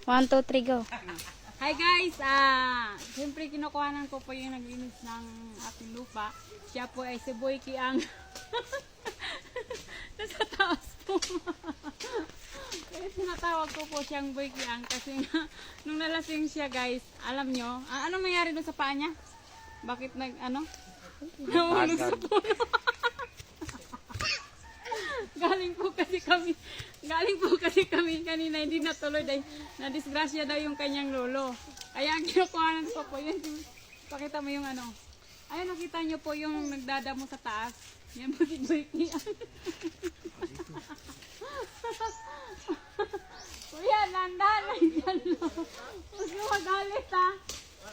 1, 2, 3, go. Hi guys! Siyempre kinukuhanan ko po yung naglinis ng aking lupa. Siya po ay si Boy Kiang. Nasa taas po. Kaya tinatawag ko po siyang Boy Kiang kasi nga, nung nalasing siya guys, alam nyo, ano nangyari doon sa paa niya? Bakit nahulog sa puno? Galing po kasi kami kanina, hindi natuloy dahil na-disgrasya daw yung kanyang lolo. Kaya ang kinukuhanan ko po yun, pakita mo yung ayun, nakita nyo po yung nagdadamo sa taas. Yan po si Boy Kiang. Kuya, landahan lang dyan. Huwag nyo magalit ha.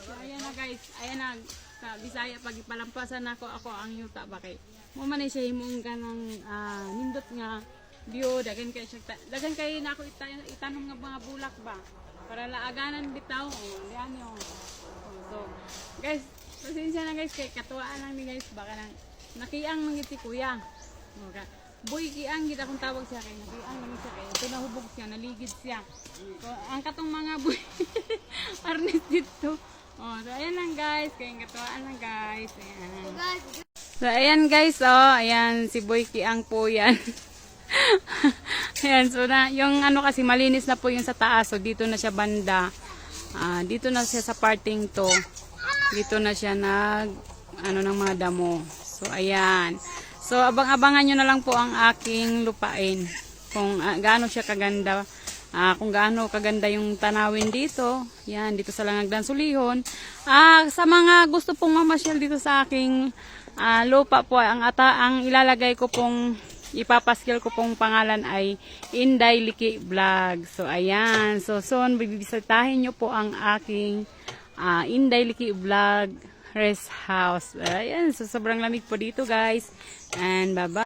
So, ayan na guys, ayan na. Sa Bisaya, pag ipalampasan ako ang yuta. Bakit? Mumanay siya himong ka ng nindot nga view. Dagan kayo na ako itanong nga mga bulak ba. Para laaganan bitaw. Yan yung. So, guys, pasensya na guys. Kay katuwaan lang ni guys. Baka nang nakiang mangit si kuya. Okay. Boy Kiang, kita kung tawag siya kay nakiang mangit siya kay. Ito nahubog siya, naligid siya. So, ang katong mga boy arnist dito. So ayan lang guys, kayong katuwaan lang guys. Ayan. So ayan guys, ayan si Boy Kiang po yan. Ayan, so yung kasi malinis na po yung sa taas. So dito na siya banda. Dito na siya sa parting to. Dito na siya ng mga damo. So ayan. So abang-abangan nyo na lang po ang aking lupain. Kung gaano siya kaganda. Kung gaano kaganda yung tanawin dito. Yan, dito sa Langagdan Sulihon. Sa mga gusto pong mamasyal dito sa aking lupa po, ang ilalagay ko pong, ipapaskil ko pong pangalan ay Inday Liki Vlog. So, ayan. So, soon, bibisitahin nyo po ang aking Inday Liki Vlog rest house. Ayan, so sobrang lamig po dito guys. And bye-bye.